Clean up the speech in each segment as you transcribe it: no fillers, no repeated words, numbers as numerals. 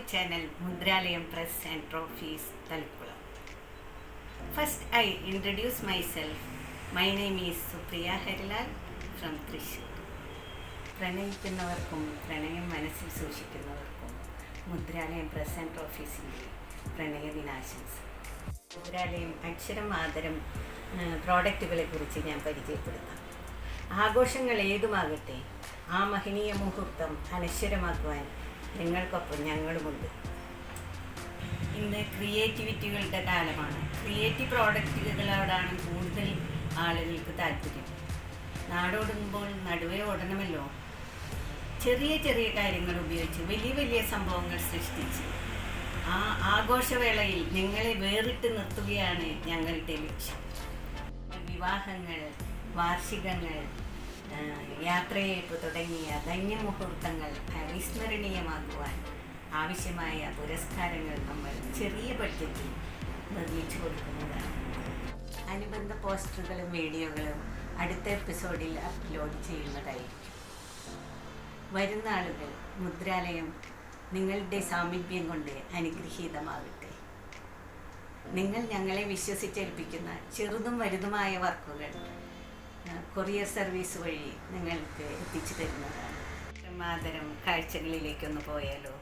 channel Mundralayam Press and Trophies Talkulam. First, I introduce myself. My name is Supriya Harilal from Thrissur. പ്രണയിക്കുന്നവർക്കും പ്രണയം മനസ്സിൽ സൂക്ഷിക്കുന്നവർക്കും മുദ്രാലയം press and ട്രോഫീസിൻ്റെ പ്രണയ ദിനാശംസ. മുദ്രാലയം അക്ഷരം ആദരം പ്രോഡക്റ്റുകളെക്കുറിച്ച് ഞാൻ പരിചയപ്പെടുത്താം. ആഘോഷങ്ങൾ ഏതുമാകട്ടെ, ആ മഹനീയ മുഹൂർത്തം അനശ്വരമാക്കുവാൻ നിങ്ങൾക്കൊപ്പം ഞങ്ങളുമുണ്ട്. ഇന്ന് ക്രിയേറ്റിവിറ്റികളുടെ കാലമാണ്. ക്രിയേറ്റീവ് പ്രോഡക്റ്റുകളോടാണ് കൂടുതൽ ആളുകൾക്ക് താല്പര്യം. നാടോടുമ്പോൾ നടുവേ ഓടണമല്ലോ. ചെറിയ ചെറിയ കാര്യങ്ങൾ ഉപയോഗിച്ച് വലിയ വലിയ സംഭവങ്ങൾ സൃഷ്ടിച്ച് ആ ആഘോഷവേളയിൽ നിങ്ങളെ വേറിട്ട് നിർത്തുകയാണ് ഞങ്ങളുടെ ലക്ഷ്യം. വിവാഹങ്ങൾ, വാർഷികങ്ങൾ, യാത്രയയപ്പ് തുടങ്ങിയ ധന്യമുഹൂർത്തങ്ങൾ അവിസ്മരണീയമാക്കുവാൻ ആവശ്യമായ പുരസ്കാരങ്ങൾ നമ്മൾ ചെറിയ ബഡ്ജറ്റിൽ നിർമ്മിച്ചു കൊടുക്കുന്നതാണ്. അനുബന്ധ പോസ്റ്ററുകളും വീഡിയോകളും അടുത്ത എപ്പിസോഡിൽ അപ്ലോഡ് ചെയ്യുന്നതായിരിക്കും. വരുന്ന ആളുകൾ മുദ്രാലയം നിങ്ങളുടെ സാമീപ്യം കൊണ്ട് അനുഗ്രഹീതമാകട്ടെ. നിങ്ങൾ ഞങ്ങളെ വിശ്വസിച്ചേൽപ്പിക്കുന്ന ചെറുതും വലുതുമായ വർക്കുകൾ കൊറിയർ സർവീസ് വഴി നിങ്ങൾക്ക് എത്തിച്ചു തരുന്നതാണ്. ആദരം കാഴ്ചകളിലേക്കൊന്ന് പോയാലോ?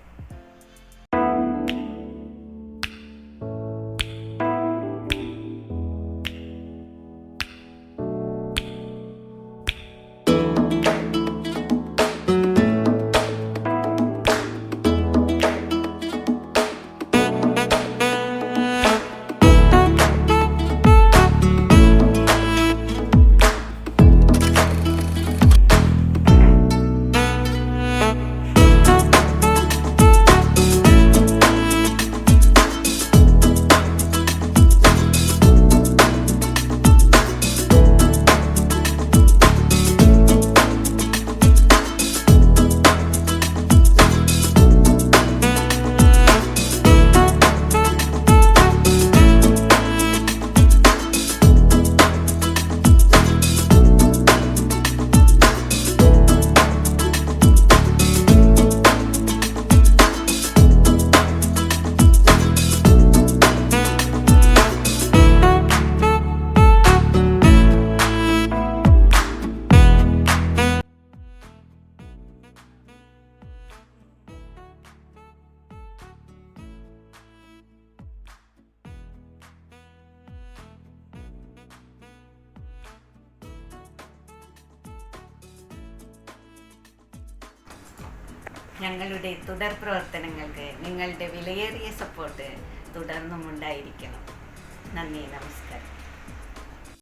ഞങ്ങളുടെ തുടർ പ്രവർത്തനങ്ങൾക്ക് നിങ്ങളുടെ വിലയേറിയ സപ്പോർട്ട് തുടർന്നും ഉണ്ടായിരിക്കണം. നന്ദി, നമസ്കാരം.